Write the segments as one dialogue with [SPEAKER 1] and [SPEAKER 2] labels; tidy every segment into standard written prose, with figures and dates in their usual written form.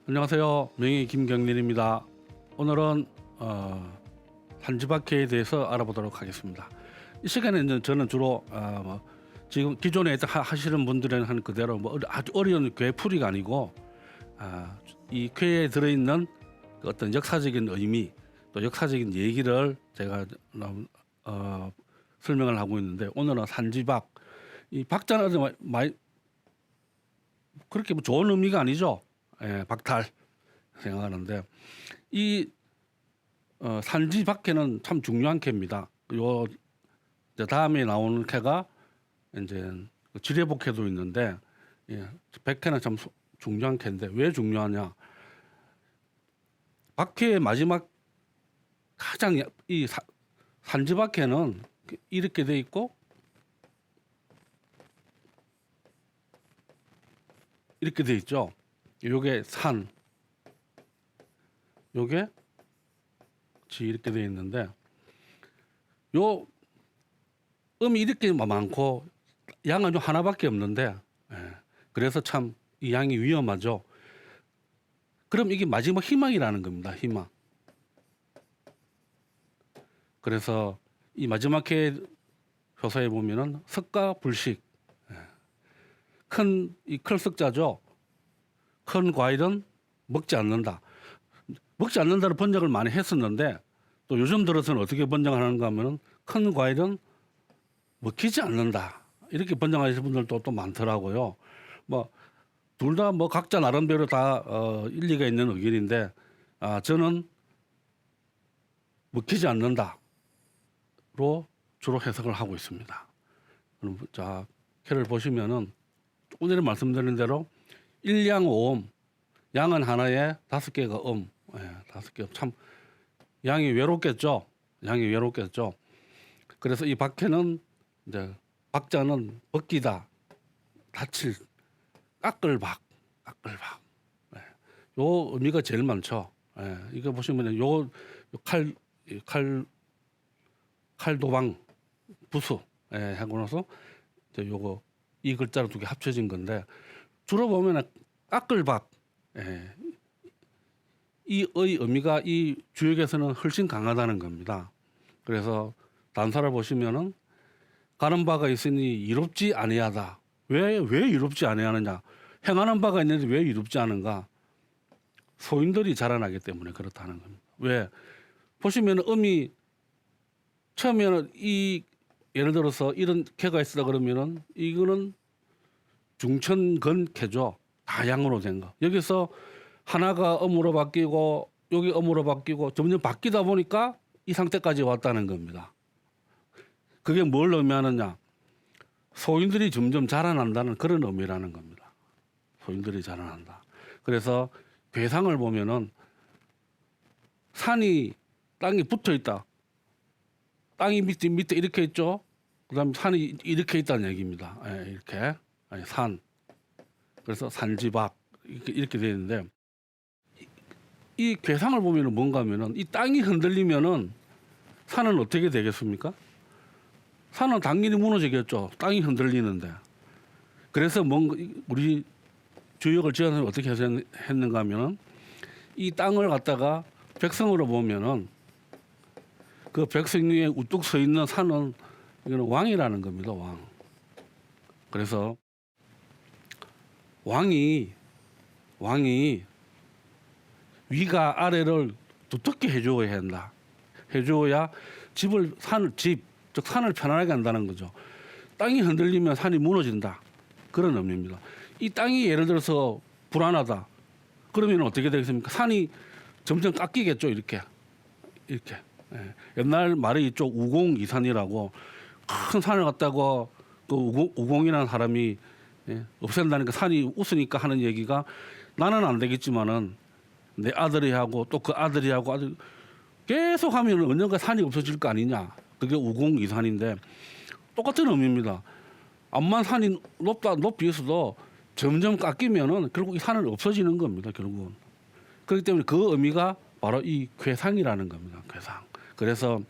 [SPEAKER 1] 안녕하세요. 명의 김경린입니다. 오늘은 산지박해에 대해서 알아보도록 하겠습니다. 이 시간에는 저는 주로 지금 기존에 하시는 분들은 한 그대로 아주 어려운 궤풀이가 아니고 이 궤에 들어있는 어떤 역사적인 의미 또 역사적인 얘기를 제가 설명을 하고 있는데, 오늘은 산지박. 이 박자는 많이 그렇게 좋은 의미가 아니죠. 박탈 생각하는데, 이 산지박해는 참 중요한 캐입니다. 요 다음에 나오는 캐가 이제 지뢰복해도 있는데, 백해는 참 중요한 캐인데 왜 중요하냐? 박해의 마지막 가장 이 산지박해는 이렇게 돼 있고 이렇게 돼 있죠. 요게 산, 요게 지 이렇게 돼 있는데, 요 음이 이렇게 많고 양은 좀 하나밖에 없는데, 그래서 참 이 양이 위험하죠. 그럼 이게 마지막 희망이라는 겁니다. 희망. 그래서 이 마지막 해 표사에 보면은 석가 불식, 큰 석자죠. 큰 과일은 먹지 않는다. 먹지 않는다는 번역을 많이 했었는데, 또 요즘 들어서는 어떻게 번역하는가 하면은 큰 과일은 먹히지 않는다, 이렇게 번역하시는 분들도 또 많더라고요. 둘 다 각자 나름대로 다 일리가 있는 의견인데, 저는 먹히지 않는다로 주로 해석을 하고 있습니다. 그럼 자, 캐를 보시면은 오늘 말씀드린 대로 일양오음, 양은 하나에 5개가 5개. 참 양이 외롭겠죠. 그래서 이 박해는 이제 박자는 벗기다, 다칠, 깎을박. 요 의미가 제일 많죠. 이거 보시면 요 칼도방 부수 하고 나서 이제 요거 이 글자로 2개 합쳐진 건데, 주로 보면 깎을박, 이의 의미가 이 주역에서는 훨씬 강하다는 겁니다. 그래서 단사를 보시면은 가는 바가 있으니 이롭지 아니하다. 왜 이롭지 아니하느냐? 행하는 바가 있는데 왜 이롭지 않은가? 소인들이 자라나기 때문에 그렇다는 겁니다. 왜? 보시면 음이 처음에는 예를 들어서 이런 캐가 있다 그러면은 이거는 중천건캐죠. 다양으로 된 거. 여기서 하나가 음으로 바뀌고 여기 음으로 바뀌고 점점 바뀌다 보니까 이 상태까지 왔다는 겁니다. 그게 뭘 의미하느냐? 소인들이 점점 자라난다는 그런 의미라는 겁니다. 소인들이 자라난다. 그래서 괴상을 보면은 산이 땅이 붙어 있다. 땅이 밑에 이렇게 있죠. 그다음 산이 이렇게 있다는 얘기입니다. 이렇게 산. 그래서 산지박 이렇게 되어 있는데, 이 괴상을 보면은 뭔가 하면은 이 땅이 흔들리면은 산은 어떻게 되겠습니까? 산은 당연히 무너지겠죠. 땅이 흔들리는데. 그래서 우리 주역을 지어서 어떻게 했는가 하면은 이 땅을 갖다가 백성으로 보면은 그 백성 위에 우뚝 서 있는 산은 이거는 왕이라는 겁니다. 왕. 그래서 왕이 위가 아래를 두텁게 해줘야 한다. 해줘야 즉 산을 편안하게 한다는 거죠. 땅이 흔들리면 산이 무너진다, 그런 의미입니다. 이 땅이 예를 들어서 불안하다, 그러면 어떻게 되겠습니까? 산이 점점 깎이겠죠. 이렇게. 옛날 말이 있죠. 우공이산이라고. 큰 산을 갖다가 그 우공이라는 사람이 없앤다니까 산이 웃으니까 하는 얘기가, 나는 안 되겠지만은 내 아들이 하고 또 그 아들이 하고 계속 하면 언젠가 산이 없어질 거 아니냐. 그게 우공이산인데 똑같은 의미입니다. 암만 산이 높이 있어도 점점 깎이면은 결국 이 산은 없어지는 겁니다. 결국은. 그렇기 때문에 그 의미가 바로 이 괴상이라는 겁니다. 괴상. 그래서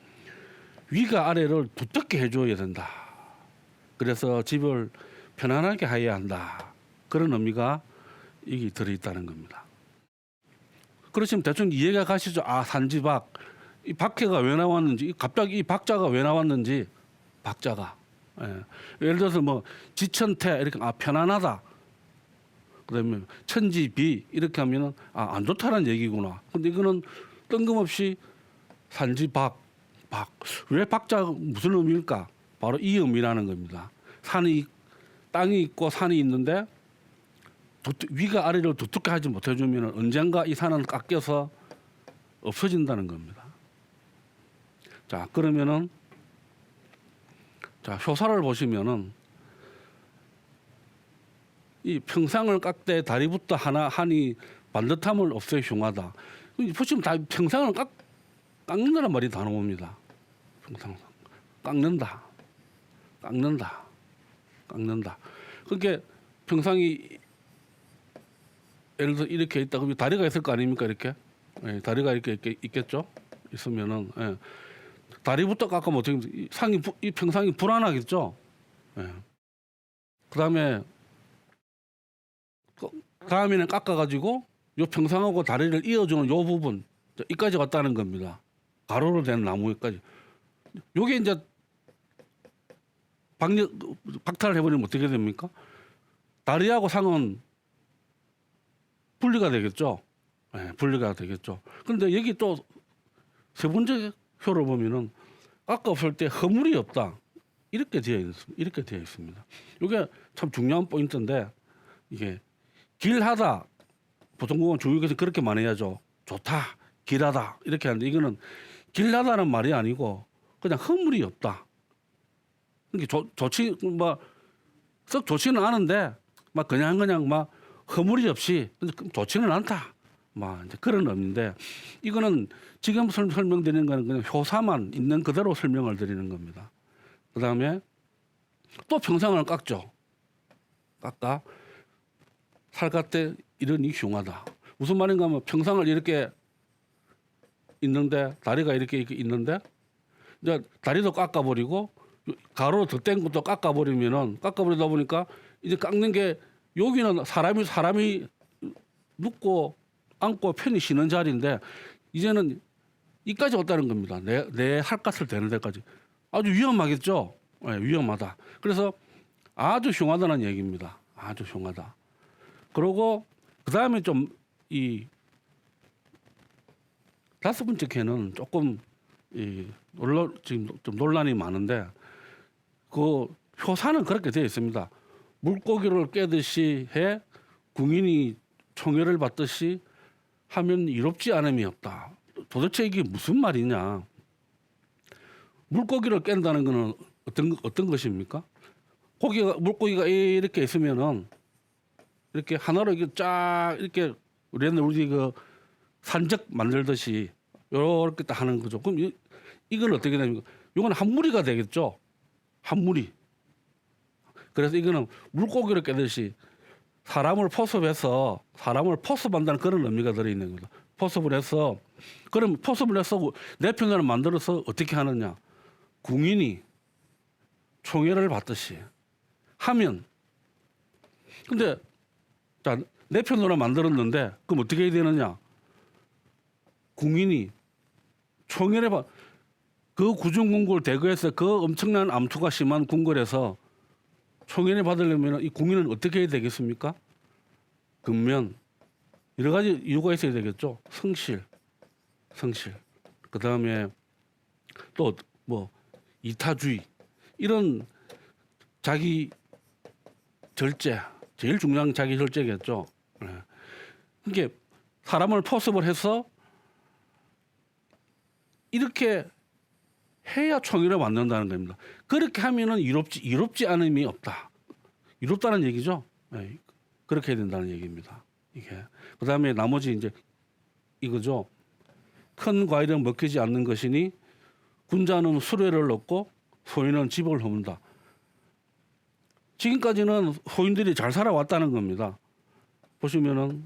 [SPEAKER 1] 위가 아래를 두텁게 해줘야 된다. 그래서 집을 편안하게 해야 한다. 그런 의미가 이게 들어있다는 겁니다. 그러시면 대충 이해가 가시죠. 아, 산지박. 이 박해가 왜 나왔는지, 갑자기 이 박자가 왜 나왔는지, 박자가. 예. 예를 들어서 뭐 지천태 이렇게 편안하다. 그다음에 천지비 이렇게 하면은 안 좋다는 얘기구나. 근데 이거는 뜬금없이 산지박, 왜 박자가 무슨 의미일까? 바로 이 의미라는 겁니다. 땅이 있고 산이 있는데 위가 아래를 두텁게 하지 못해주면 언젠가 이 산은 깎여서 없어진다는 겁니다. 자, 그러면은 자, 효사를 보시면은 이 평상을 깎되 다리부터 한이 반듯함을 없애 흉하다. 보시면 다 평상을 깎는다는 말이 다 나옵니다. 평상 깎는다. 그러니까 평상이 예를 들어 이렇게 있다 그러면 다리가 있을 거 아닙니까? 이렇게 다리가 이렇게 있겠죠. 있으면은 다리부터 깎으면 어떻게 이 평상이 불안하겠죠. 그다음에는 깎아가지고 요 평상하고 다리를 이어주는 요 부분 이까지 왔다는 겁니다. 가로로 된 나무까지. 요게 이제 박탈을 해버리면 어떻게 됩니까? 다리하고 상은 분리가 되겠죠. 분리가 되겠죠. 그런데 여기 또 세 번째 표를 보면은 깎아 없을 때 허물이 없다. 이렇게 되어 있습니다. 이게 참 중요한 포인트인데 이게 길하다. 보통 중국에서 그렇게 말해야죠. 좋다, 길하다 이렇게 하는데 이거는 길하다는 말이 아니고 그냥 허물이 없다. 그러니까 썩 좋지는 않은데 그냥 허물이 없이 좋지는 않다. 이제 그런 의미인데 이거는 지금 설명드리는 거는 그냥 효사만 있는 그대로 설명을 드리는 겁니다. 그다음에 또 평상을 깎죠. 깎아 살갗대 이러니 흉하다. 무슨 말인가 하면 평상을 이렇게 있는데 다리가 이렇게 있는데 이제 다리도 깎아버리고 가로로 덧댄 것도 깎아버리다 보니까 이제 깎는 게 여기는 사람이 눕고 앉고 편히 쉬는 자리인데 이제는 이까지 왔다는 겁니다. 내 살갗을 대는 데까지. 아주 위험하겠죠. 위험하다. 그래서 아주 흉하다는 얘기입니다. 아주 흉하다. 그리고 그 다음에 좀 이 다섯 번째 개는 조금 지금 좀 논란이 많은데 그 효사는 그렇게 되어 있습니다. 물고기를 깨듯이 해 궁인이 총애를 받듯이 하면 이롭지 않음이 없다. 도대체 이게 무슨 말이냐? 물고기를 깬다는 것은 어떤 것입니까? 물고기가 이렇게 있으면은 이렇게 하나로 이렇게 쫙 이렇게 우리 그 산적 만들듯이 이렇게 딱 하는 거죠. 그럼 이건 어떻게 됩니까? 이건 한 무리가 되겠죠. 한 무리. 그래서 이거는 물고기를 깨듯이 사람을 포섭한다는 그런 의미가 들어있는 겁니다. 포섭을 해서 내 편을 만들어서 어떻게 하느냐? 궁인이 총애를 받듯이 하면 근데 자, 내 편으로 만들었는데 그럼 어떻게 해야 되느냐? 궁인이 총애를 그 구중궁궐 대거에서 그 엄청난 암투가 심한 궁궐에서 총애를 받으려면 이 궁인은 어떻게 해야 되겠습니까? 근면 여러 가지 이유가 있어야 되겠죠. 성실. 그 다음에 또 이타주의 이런 자기 절제 제일 중요한 자기 절제겠죠. 그러니까 사람을 포섭을 해서 이렇게 해야 총애를 만든다는 겁니다. 그렇게 하면은 이롭지 않음이 없다. 이롭다는 얘기죠. 그렇게 해야 된다는 얘기입니다. 이게 그다음에 나머지 이제 이거죠. 큰 과일은 먹히지 않는 것이니 군자는 수레를 얻고 소인은 집을 허문다. 지금까지는 소인들이 잘 살아왔다는 겁니다. 보시면은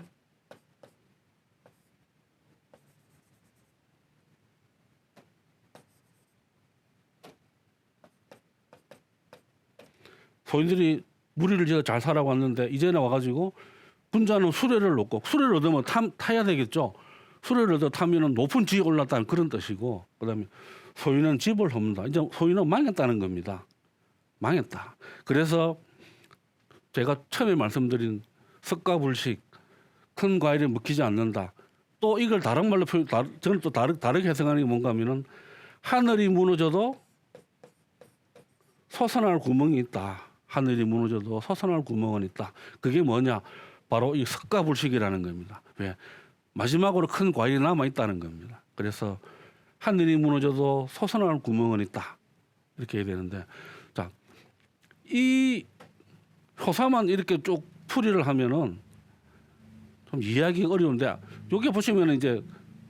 [SPEAKER 1] 소인들이 무리를 지어 잘 살아왔는데 이제는 와가지고 군자는 수레를 얻고 수레를 얻으면 타야 되겠죠. 수레를 더 타면은 높은 지에 올랐다는 그런 뜻이고, 그다음에 소인은 집을 헛는다. 이제 소인은 망했다는 겁니다. 망했다. 그래서 제가 처음에 말씀드린 석가불식, 큰 과일에 먹히지 않는다. 또 이걸 다른 말로 저는 또 다르게 해석하는 게 뭔가 하면은 하늘이 무너져도 솟아날 구멍이 있다. 하늘이 무너져도 솟아날 구멍은 있다. 그게 뭐냐? 바로 이 석가불식이라는 겁니다. 왜? 마지막으로 큰 과일이 남아 있다는 겁니다. 그래서 하늘이 무너져도 솟아날 구멍은 있다. 이렇게 해야 되는데, 자, 이 효사만 이렇게 쭉 풀이를 하면은 좀 이해하기 어려운데, 여기 보시면 이제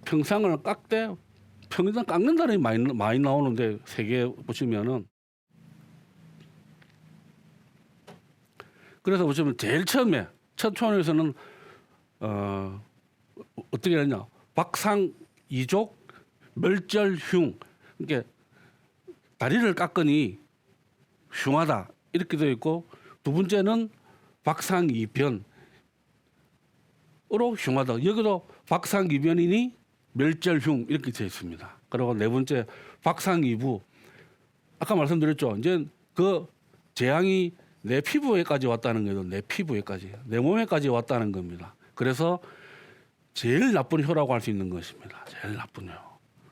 [SPEAKER 1] 평상을 깎되 평상 깎는다는 많이 나오는데, 세 개 보시면은, 그래서 보시면 제일 처음에 첫 초원에서는 어떻게 했냐? 박상이족 멸절흉, 그러니까 다리를 깎으니 흉하다 이렇게 되어 있고, 두 번째는 박상이변으로 흉하다. 여기도 박상이변이니 멸절흉 이렇게 되어 있습니다. 그리고 네 번째 박상이부, 아까 말씀드렸죠. 이제 그 재앙이 내 피부에까지 왔다는 거예요. 내 피부에까지, 내 몸에까지 왔다는 겁니다. 그래서 제일 나쁜 혀라고 할 수 있는 것입니다. 제일 나쁜 혀.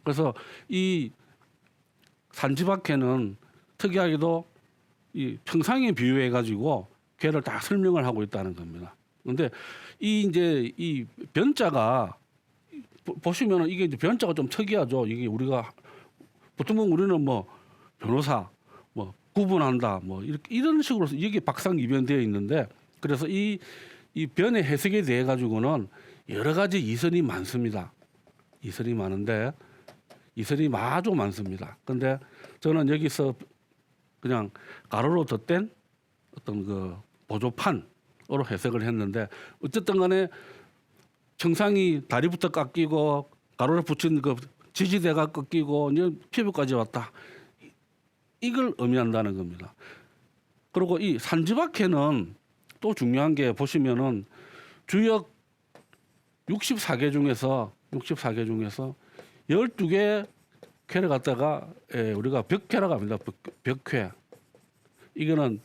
[SPEAKER 1] 그래서 이 산지박해는 특이하게도 이 평상에 비유해 가지고 걔를 다 설명을 하고 있다는 겁니다. 그런데 이 변자가 보시면은 이게 이제 변자가 좀 특이하죠. 이게 우리가 보통 우리는 뭐 변호사, 뭐 구분한다, 뭐 이런 식으로 이게 박상이변되어 있는데, 그래서 이 변의 해석에 대해 가지고는 여러 가지 이설이 많습니다. 이설이 많은데, 이설이 아주 많습니다. 근데 저는 여기서 그냥 가로로 덧댄 어떤 그 보조판으로 해석을 했는데, 어쨌든 간에 청상이 다리부터 깎이고 가로를 붙인 그 지지대가 꺾이고 이제 피부까지 왔다. 이걸 의미한다는 겁니다. 그리고 이 산지박해는 또 중요한 게 보시면은 주역 64개 중에서 12개 쾌를 갖다가 우리가 벽쾌라고 합니다. 벽쾌. 이거는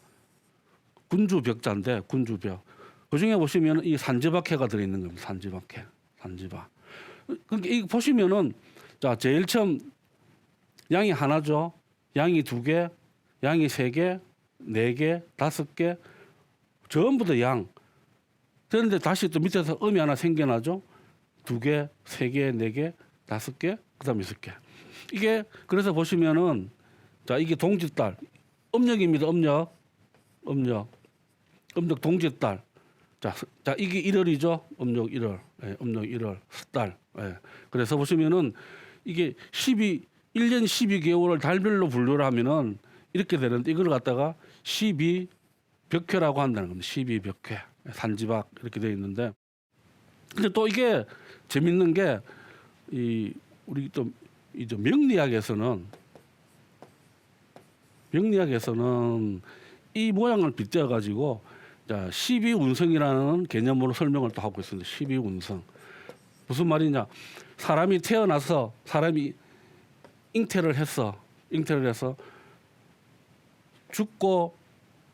[SPEAKER 1] 군주벽자인데, 군주벽. 그 중에 보시면 이 산지박해가 들어있는 겁니다. 산지박해. 산지박. 그러니까 이 보시면은, 자, 제일 처음 양이 하나죠. 양이 2개, 양이 3개, 4개, 5개, 전부 다 양. 그런데 다시 또 밑에서 음이 하나 생겨나죠. 2개, 3개, 4개, 5개, 그다음 6개. 이게 그래서 보시면은, 자, 이게 동짓달, 음력입니다. 음력 동짓달. 자, 이게 1월이죠. 음력 1월, 음력 1월 달. 그래서 보시면은 이게 1년 12개월을 달별로 분류를 하면은 이렇게 되는데, 이걸 갖다가 12벽회라고 한다는 겁니다. 12벽회, 산지박 이렇게 되어 있는데, 근데 또 이게 재밌는 게 우리 또 이제 명리학에서는 이 모양을 빗대어 가지고 12운성이라는 개념으로 설명을 또 하고 있습니다. 12운성. 무슨 말이냐? 사람이 태어나서 사람이 잉태를 해서 죽고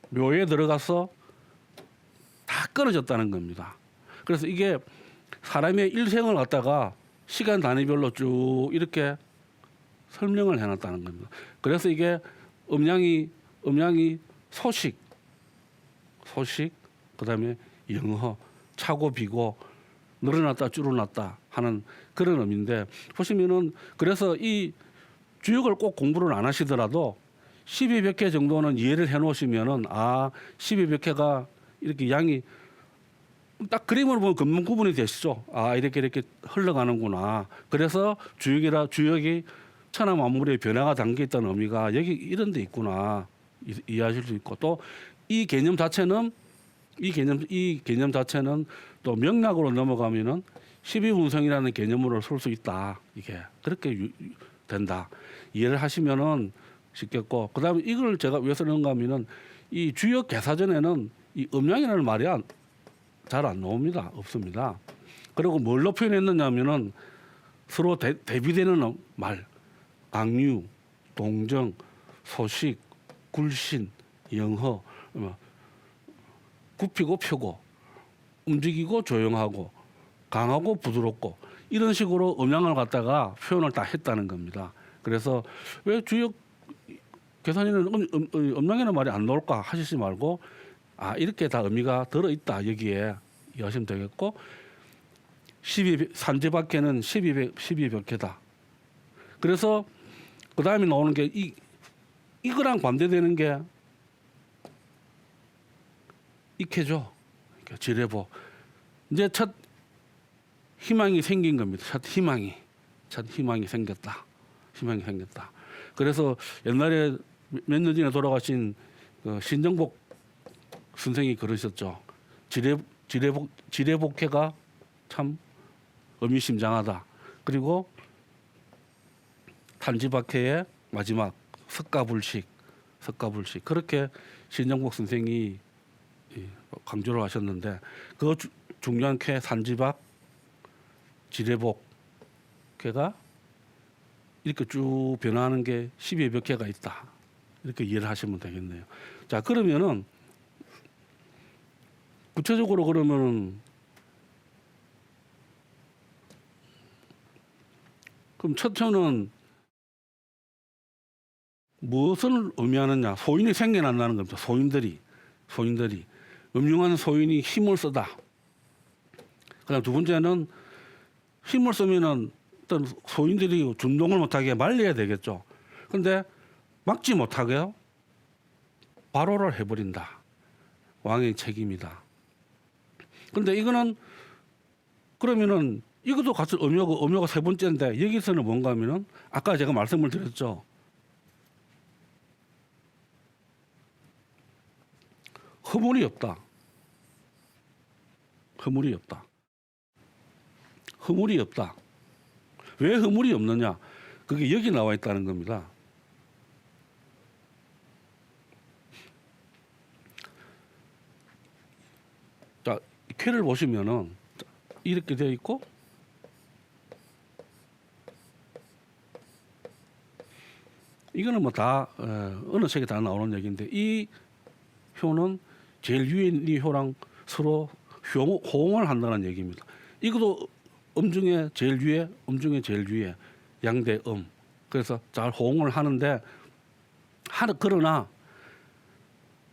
[SPEAKER 1] 묘에 들어가서 다 끊어졌다는 겁니다. 그래서 이게 사람의 일생을 갖다가 시간 단위별로 쭉 이렇게 설명을 해놨다는 겁니다. 그래서 이게 음양이 소식, 그다음에 영허, 차고 비고, 늘어났다 줄어났다 하는 그런 의미인데, 보시면은 그래서 이 주역을 꼭 공부를 안 하시더라도 12벽회 정도는 이해를 해 놓으시면은, 12벽회가 이렇게 양이 딱 그림으로 보면 금방 구분이 되시죠. 이렇게 흘러가는구나. 그래서 주역이 천하만물의 변화가 담겨 있다는 의미가 여기 이런 데 있구나. 이해하실 수 있고, 또 이 개념 자체는 또 명락으로 넘어가면은 12운성이라는 개념으로 쓸 수 있다. 이게 그렇게 된다. 이해를 하시면은 쉽겠고, 그다음에 이걸 제가 왜 쓰는가 하면은 이 주역 개사전에는 이 음양이라는 말이 잘 안 나옵니다. 없습니다. 그리고 뭘로 표현했느냐 하면은 서로 대비되는 말, 악류, 동정, 소식, 굴신, 영허, 굽히고 펴고, 움직이고 조용하고, 강하고 부드럽고 이런 식으로 음양을 갖다가 표현을 다 했다는 겁니다. 그래서 왜 주역 계산에는 음양이라는 말이 안 나올까 하시지 말고 이렇게 다 의미가 들어있다 여기에 이해하시면 되겠고, 산지밖에는 12벽해다. 그래서 그 다음에 나오는 게 이거랑 반대되는 게 익해죠. 지뢰보. 이제 첫 희망이 생긴 겁니다. 첫 희망이 생겼다. 희망이 생겼다. 그래서 옛날에 몇 년 전에 돌아가신 신정복 선생이 그러셨죠. 지뢰복해가 참 의미심장하다. 그리고 탄지박해의 마지막 석가불식 그렇게 신정복 선생이 강조를 하셨는데, 그 중요한 쾌 산지박 지뢰복회가 이렇게 쭉 변화하는 게 12몇 개가 있다. 이렇게 이해를 하시면 되겠네요. 자, 그러면은 구체적으로 그러면 그럼 첫째는 무엇을 의미하느냐? 소인이 생겨난다는 겁니다. 소인들이 음흉한 소인이 힘을 쓰다. 그다음 두 번째는 힘을 쓰면은 어떤 소인들이 준동을 못하게 말려야 되겠죠. 그런데 막지 못하게요. 발호를 해버린다. 왕의 책임이다. 그런데 이거는 그러면은 이것도 같이 음요가 세 번째인데, 여기서는 뭔가 하면은 아까 제가 말씀을 드렸죠. 허물이 없다. 왜 허물이 없느냐? 그게 여기 나와 있다는 겁니다. 자, 쾌를 보시면은 이렇게 되어 있고, 이거는 뭐 다 어느 책에 다 나오는 얘기인데, 이 효는 제일 위에 있는 이 효랑 서로 호응을 한다는 얘기입니다. 이것도 음중에 제일 위에 양대 그래서 잘 호응을 하는데, 그러나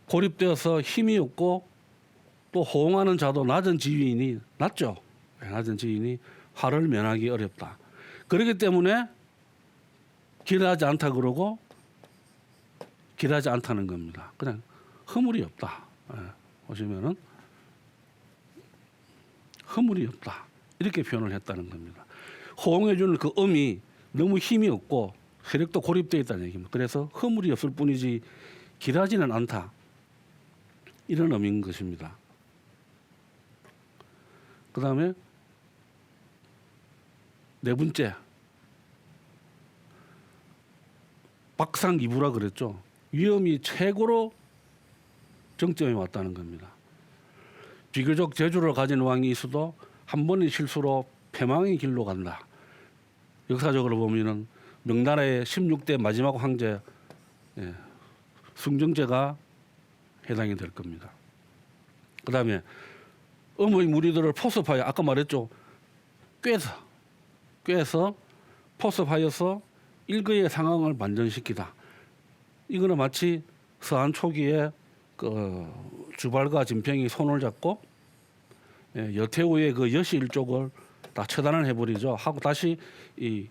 [SPEAKER 1] 고립되어서 힘이 없고 또 호응하는 자도 낮은 지위인이 화를 면하기 어렵다. 그렇기 때문에 길하지 않다 그러고 길하지 않다는 겁니다. 그냥 허물이 없다. 보시면은 허물이 없다. 이렇게 표현을 했다는 겁니다. 호응해주는 그 음이 너무 힘이 없고 세력도 고립되어 있다는 얘기입니다. 그래서 허물이 없을 뿐이지 길하지는 않다. 이런 의미인 것입니다. 그 다음에 네 번째, 박상이부라 그랬죠. 위험이 최고로 정점에 왔다는 겁니다. 비교적 재주를 가진 왕이 있어도 한 번의 실수로 패망의 길로 간다. 역사적으로 보면은 명나라의 16대 마지막 황제 숭정제가 해당이 될 겁니다. 그 다음에 음의 무리들을 포섭하여, 아까 말했죠. 꿰서 포섭하여서 일거의 상황을 반전시키다. 이거는 마치 서한 초기에 그 주발과 진평이 손을 잡고 여태우의 그 여시 일족을 다 처단을 해버리죠. 하고 다시 이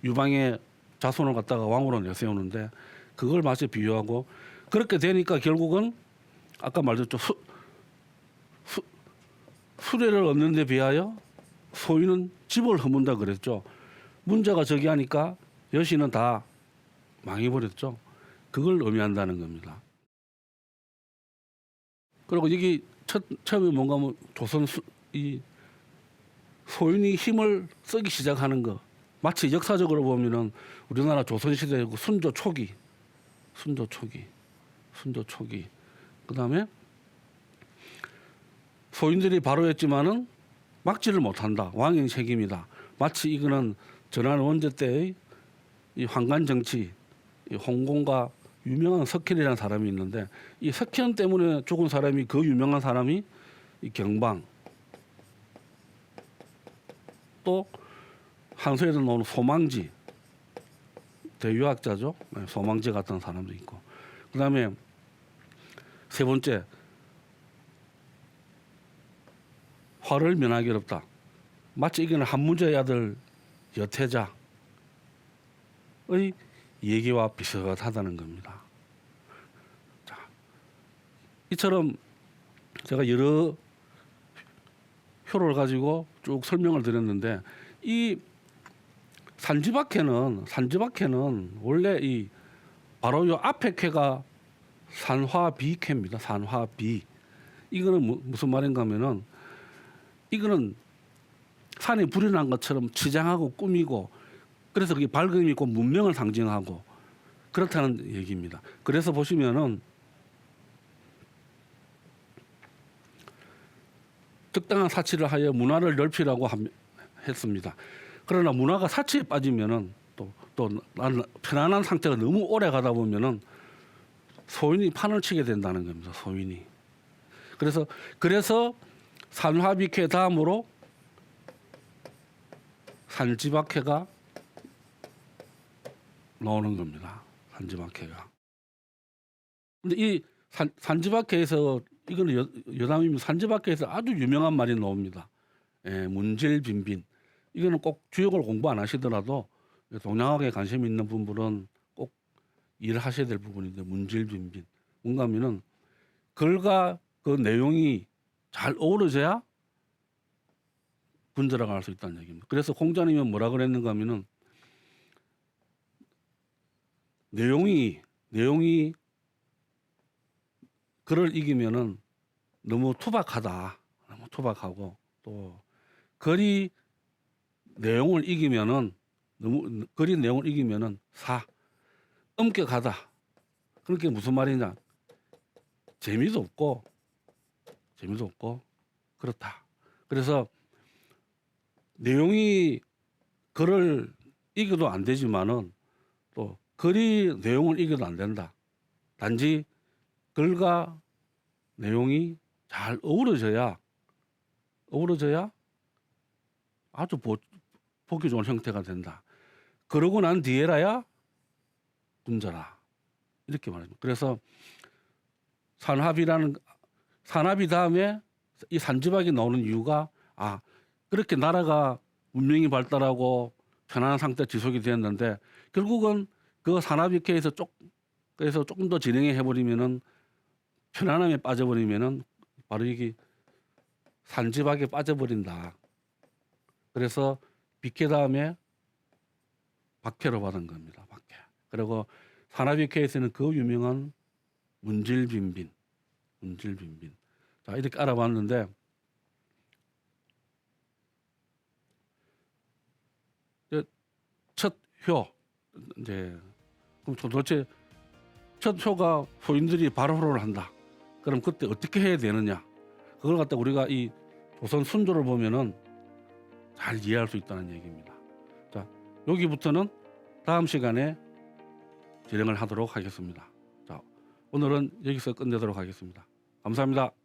[SPEAKER 1] 유방의 자손을 갖다가 왕으로 내세우는데, 그걸 마치 비유하고, 그렇게 되니까 결국은 아까 말했죠. 수레를 얻는 데 비하여 소인은 집을 허문다 그랬죠. 문제가 저기 하니까 여신은 다 망해버렸죠. 그걸 의미한다는 겁니다. 그리고 여기 처음에 뭔가 하면 이 소인이 힘을 쓰기 시작하는 거, 마치 역사적으로 보면은 우리나라 조선시대 순조 초기. 그 다음에 소인들이 바로 했지만은 막지를 못한다. 왕의 책임이다. 마치 이거는 전환 원제 때의 이 황관 정치, 이 홍공과 유명한 석현이라는 사람이 있는데 이 석현 때문에 죽은 사람이 그 유명한 사람이 이 경방 또 한소에서 나오는 소망지 대유학자죠. 소망지 같은 사람도 있고 그다음에 세 번째 화를 면하기 어렵다. 마치 이거는 한문제의 아들 여태자의 얘기와 비슷하다는 겁니다. 자, 이처럼 제가 여러 효를 가지고 쭉 설명을 드렸는데 이 산지박해는 원래 이 바로 요 앞에 쾌가 산화비쾌입니다. 산화비. 이거는 무슨 말인가 하면은 이거는 산에 불이 난 것처럼 치장하고 꾸미고 그래서 그게 밝음이 있고 문명을 상징하고 그렇다는 얘기입니다. 그래서 보시면은 적당한 사치를 하여 문화를 넓히라고 했습니다. 그러나 문화가 사치에 빠지면은 또 편안한 상태가 너무 오래 가다 보면은 소인이 판을 치게 된다는 겁니다. 소인이. 그래서 산화비쾌 다음으로 산지박해가 나오는 겁니다. 산지박해가. 근데 이 산지박해에서 이거는 여담입니다. 산지박해에서 아주 유명한 말이 나옵니다. 문질빈빈. 이거는 꼭 주역을 공부 안 하시더라도 동양학에 관심 있는 분들은 꼭 일을 하셔야 될 부분인데 문질빈빈. 뭔가 하면은 글과 그 내용이 잘 어우러져야 분자라고 할 수 있다는 얘기입니다. 그래서 공자님은 뭐라 그랬는가 하면은 내용이 글을 이기면은 너무 투박하다. 너무 투박하고 또 글이 내용을 이기면은 엄격하다. 그렇게 무슨 말이냐? 재미도 없고 그렇다. 그래서 내용이 글을 이겨도 안 되지만은 또 글이 내용을 이겨도 안 된다. 단지 글과 내용이 잘 어우러져야 아주 보기 좋은 형태가 된다. 그러고 난 뒤에라야 분자라. 이렇게 말합니다. 그래서 산합이 다음에 이 산지박이 나오는 이유가 그렇게 나라가 문명이 발달하고 편안한 상태 지속이 되었는데 결국은 그 산합비쾌에서 그래서 조금 더 진행해 버리면은 편안함에 빠져버리면은 바로 이게 산지박에 빠져버린다. 그래서 비쾌 다음에 박쾌로 받은 겁니다. 박쾌. 그리고 산합비쾌에서는 그 유명한 문질빈빈. 자, 이렇게 알아봤는데 첫 효 이제 그럼 도대체 첫 효가 소인들이 발호를 한다. 그럼 그때 어떻게 해야 되느냐? 그걸 갖다 우리가 이 조선 순조를 보면은 잘 이해할 수 있다는 얘기입니다. 자, 여기부터는 다음 시간에 진행을 하도록 하겠습니다. 자, 오늘은 여기서 끝내도록 하겠습니다. 감사합니다.